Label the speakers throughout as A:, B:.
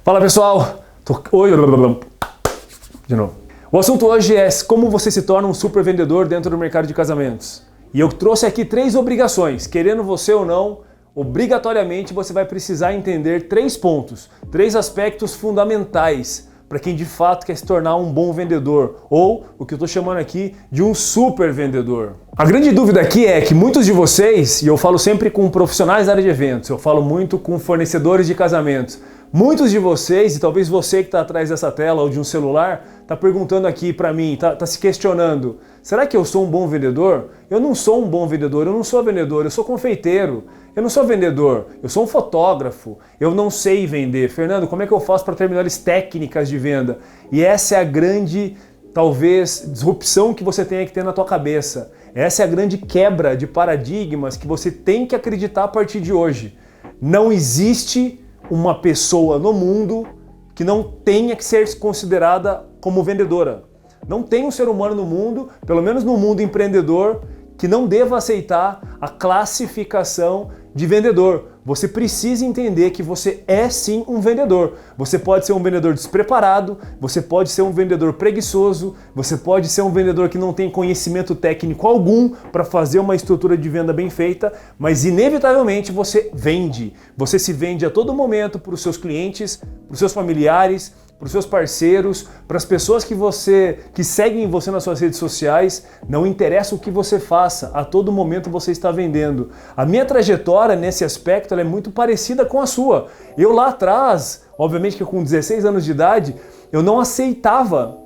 A: Fala pessoal, Oi, de novo. O assunto hoje é como você se torna um super vendedor dentro do mercado de casamentos. E eu trouxe aqui 3 obrigações, querendo você ou não, obrigatoriamente você vai precisar entender 3 pontos, 3 aspectos fundamentais para quem de fato quer se tornar um bom vendedor, ou o que eu estou chamando aqui de um super vendedor. A grande dúvida aqui é que muitos de vocês, e eu falo sempre com profissionais da área de eventos, eu falo muito com fornecedores de casamentos, muitos de vocês, e talvez você que está atrás dessa tela ou de um celular, está perguntando aqui para mim, está se questionando, será que eu sou um bom vendedor? Eu não sou um bom vendedor, eu não sou vendedor, eu sou confeiteiro. Eu não sou vendedor, eu sou um fotógrafo, eu não sei vender. Fernando, como é que eu faço para ter melhores técnicas de venda? E essa é a grande, talvez, disrupção que você tenha que ter na tua cabeça. Essa é a grande quebra de paradigmas que você tem que acreditar a partir de hoje. Não existe uma pessoa no mundo que não tenha que ser considerada como vendedora. Não tem um ser humano no mundo, pelo menos no mundo empreendedor, que não deva aceitar a classificação de vendedor. Você precisa entender que você é sim um vendedor. Você pode ser um vendedor despreparado, você pode ser um vendedor preguiçoso, você pode ser um vendedor que não tem conhecimento técnico algum para fazer uma estrutura de venda bem feita, mas inevitavelmente você vende. Você se vende a todo momento para os seus clientes, para os seus familiares, para os seus parceiros, para as pessoas que seguem você nas suas redes sociais. Não interessa o que você faça, a todo momento você está vendendo. A minha trajetória nesse aspecto ela é muito parecida com a sua. Eu lá atrás, obviamente que com 16 anos de idade, eu não aceitava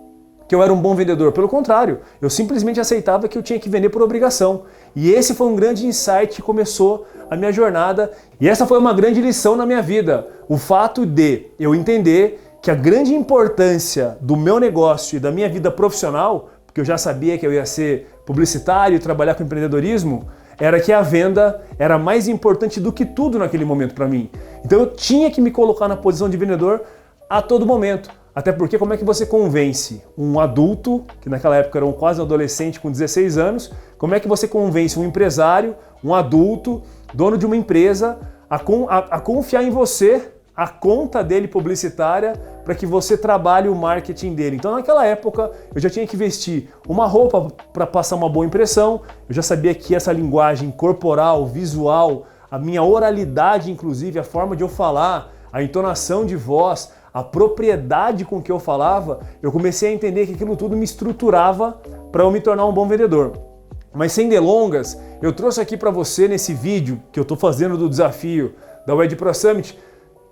A: que eu era um bom vendedor. Pelo contrário, eu simplesmente aceitava que eu tinha que vender por obrigação. E esse foi um grande insight que começou a minha jornada. E essa foi uma grande lição na minha vida. O fato de eu entender que a grande importância do meu negócio e da minha vida profissional, porque eu já sabia que eu ia ser publicitário e trabalhar com empreendedorismo, era que a venda era mais importante do que tudo naquele momento para mim. Então eu tinha que me colocar na posição de vendedor a todo momento. Até porque como é que você convence um adulto, que naquela época era quase um adolescente com 16 anos, como é que você convence um empresário, um adulto, dono de uma empresa, a confiar em você, a conta dele publicitária, para que você trabalhe o marketing dele. Então naquela época eu já tinha que vestir uma roupa para passar uma boa impressão, eu já sabia que essa linguagem corporal, visual, a minha oralidade inclusive, a forma de eu falar, a entonação de voz, a propriedade com que eu falava, eu comecei a entender que aquilo tudo me estruturava para eu me tornar um bom vendedor. Mas sem delongas, eu trouxe aqui para você nesse vídeo que eu estou fazendo do desafio da Wed Pro Summit,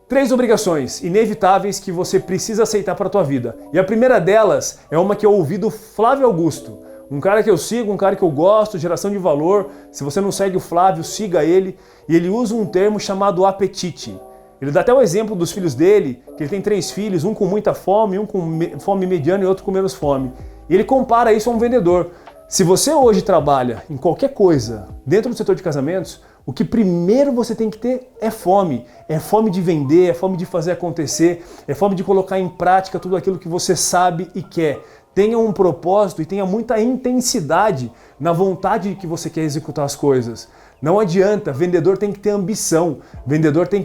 A: 3 obrigações inevitáveis que você precisa aceitar para a tua vida. E a primeira delas é uma que eu ouvi do Flávio Augusto, um cara que eu sigo, um cara que eu gosto, geração de valor. Se você não segue o Flávio, siga ele. E ele usa um termo chamado apetite. Ele dá até o exemplo dos filhos dele, que ele tem 3 filhos, um com muita fome, um com fome mediana e outro com menos fome. E ele compara isso a um vendedor. Se você hoje trabalha em qualquer coisa dentro do setor de casamentos, o que primeiro você tem que ter é fome. É fome de vender, é fome de fazer acontecer, é fome de colocar em prática tudo aquilo que você sabe e quer. Tenha um propósito e tenha muita intensidade na vontade de que você quer executar as coisas. Não adianta, vendedor tem que ter ambição, vendedor tem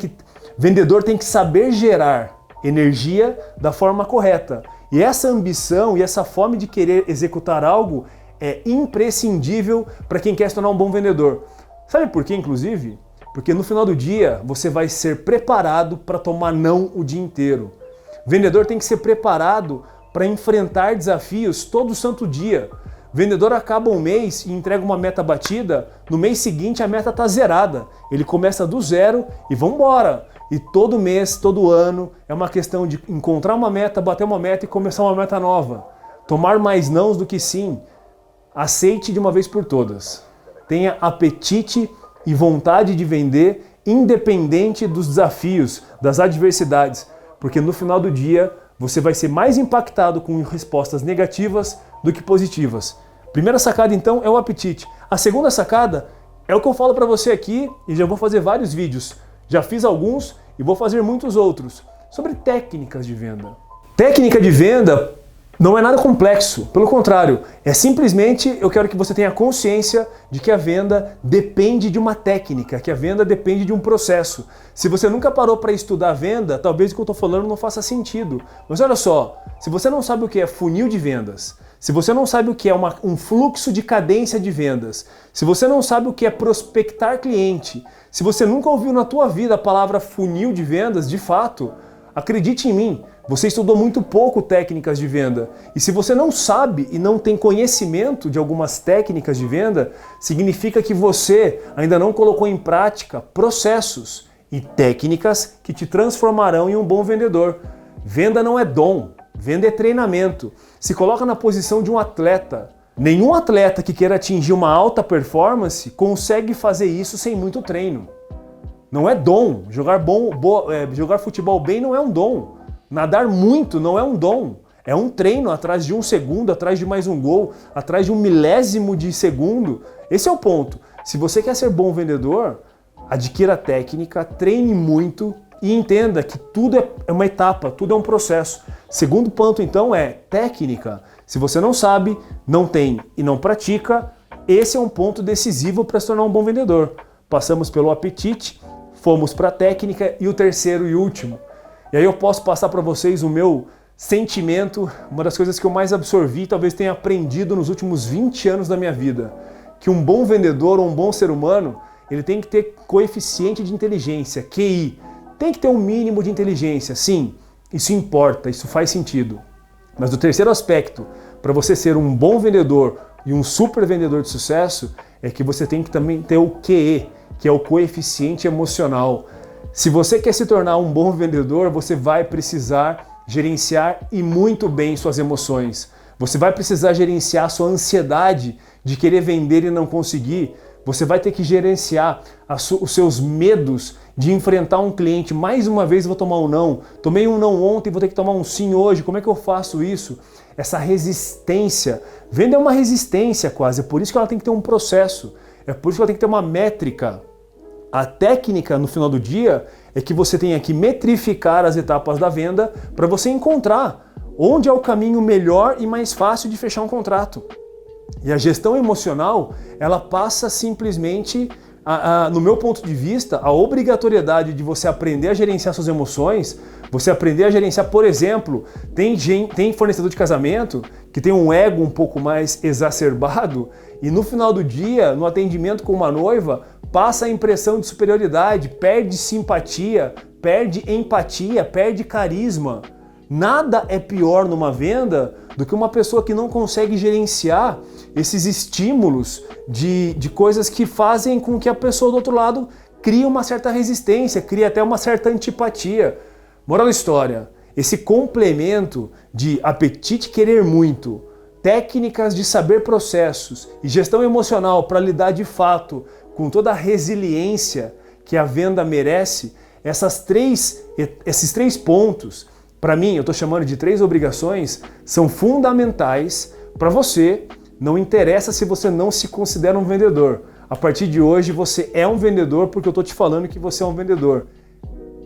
A: que saber gerar energia da forma correta. E essa ambição e essa fome de querer executar algo é imprescindível para quem quer se tornar um bom vendedor. Sabe por quê, inclusive? Porque no final do dia você vai ser preparado para tomar não o dia inteiro. O vendedor tem que ser preparado para enfrentar desafios todo santo dia. O vendedor acaba um mês e entrega uma meta batida, no mês seguinte a meta está zerada. Ele começa do zero e vamos embora. E todo mês, todo ano, é uma questão de encontrar uma meta, bater uma meta e começar uma meta nova. Tomar mais nãos do que sim. Aceite de uma vez por todas. Tenha apetite e vontade de vender, independente dos desafios, das adversidades, porque no final do dia você vai ser mais impactado com respostas negativas do que positivas. Primeira sacada então é o apetite. A segunda sacada é o que eu falo para você aqui e já vou fazer vários vídeos. Já fiz alguns e vou fazer muitos outros sobre técnicas de venda. Técnica de venda Não é nada complexo, pelo contrário, é simplesmente eu quero que você tenha consciência de que a venda depende de uma técnica, que a venda depende de um processo. Se você nunca parou para estudar a venda, talvez o que eu estou falando não faça sentido. Mas olha só, se você não sabe o que é funil de vendas, se você não sabe o que é um fluxo de cadência de vendas, se você não sabe o que é prospectar cliente, se você nunca ouviu na tua vida a palavra funil de vendas, de fato, acredite em mim, você estudou muito pouco técnicas de venda. E se você não sabe e não tem conhecimento de algumas técnicas de venda, significa que você ainda não colocou em prática processos e técnicas que te transformarão em um bom vendedor. Venda não é dom, venda é treinamento. Se coloca na posição de um atleta. Nenhum atleta que queira atingir uma alta performance consegue fazer isso sem muito treino. Não é dom. Jogar futebol bem não é um dom. Nadar muito não é um dom. É um treino atrás de um segundo, atrás de mais um gol, atrás de um milésimo de segundo. Esse é o ponto. Se você quer ser bom vendedor, adquira técnica, treine muito e entenda que tudo é uma etapa, tudo é um processo. Segundo ponto, então, é técnica. Se você não sabe, não tem e não pratica, esse é um ponto decisivo para se tornar um bom vendedor. Passamos pelo apetite, fomos para a técnica e o terceiro e último. E aí eu posso passar para vocês o meu sentimento, uma das coisas que eu mais absorvi, talvez tenha aprendido nos últimos 20 anos da minha vida, que um bom vendedor ou um bom ser humano, ele tem que ter coeficiente de inteligência, QI. Tem que ter um mínimo de inteligência, sim, isso importa, isso faz sentido. Mas o terceiro aspecto, para você ser um bom vendedor e um super vendedor de sucesso, é que você tem que também ter o QE, que é o coeficiente emocional. Se você quer se tornar um bom vendedor, você vai precisar gerenciar e muito bem suas emoções. Você vai precisar gerenciar sua ansiedade de querer vender e não conseguir. Você vai ter que gerenciar os seus medos de enfrentar um cliente. Mais uma vez vou tomar um não. Tomei um não ontem, vou ter que tomar um sim hoje. Como é que eu faço isso? Essa resistência. Venda é uma resistência quase. É por isso que ela tem que ter um processo. É por isso que ela tem que ter uma métrica. A técnica, no final do dia, é que você tenha que metrificar as etapas da venda para você encontrar onde é o caminho melhor e mais fácil de fechar um contrato. E a gestão emocional, ela passa simplesmente, no meu ponto de vista, a obrigatoriedade de você aprender a gerenciar suas emoções, você aprender a gerenciar, por exemplo, tem fornecedor de casamento que tem um ego um pouco mais exacerbado e no final do dia, no atendimento com uma noiva, passa a impressão de superioridade, perde simpatia, perde empatia, perde carisma. Nada é pior numa venda do que uma pessoa que não consegue gerenciar esses estímulos de coisas que fazem com que a pessoa do outro lado crie uma certa resistência, crie até uma certa antipatia. Moral da história, esse complemento de apetite querer muito, técnicas de saber processos e gestão emocional para lidar de fato com toda a resiliência que a venda merece, esses três pontos, para mim, eu estou chamando de 3 obrigações, são fundamentais para você. Não interessa se você não se considera um vendedor. A partir de hoje você é um vendedor porque eu estou te falando que você é um vendedor.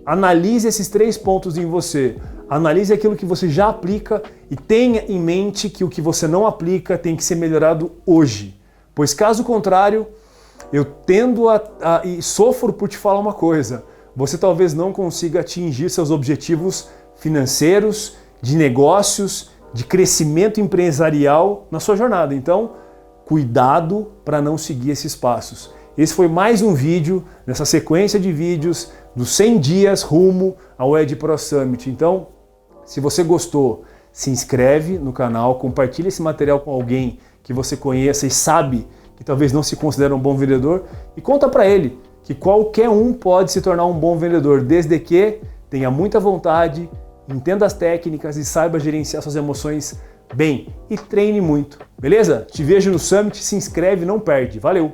A: Analise esses 3 pontos em você. Analise aquilo que você já aplica e tenha em mente que o que você não aplica tem que ser melhorado hoje. Pois caso contrário, eu tendo e sofro por te falar uma coisa. Você talvez não consiga atingir seus objetivos financeiros, de negócios, de crescimento empresarial na sua jornada. Então, cuidado para não seguir esses passos. Esse foi mais um vídeo nessa sequência de vídeos dos 100 dias rumo ao Ed Pro Summit. Então, se você gostou, se inscreve no canal, compartilha esse material com alguém que você conheça e sabe que talvez não se considere um bom vendedor e conta para ele que qualquer um pode se tornar um bom vendedor, desde que tenha muita vontade, entenda as técnicas e saiba gerenciar suas emoções bem e treine muito, beleza? Te vejo no Summit, se inscreve, não perde. Valeu!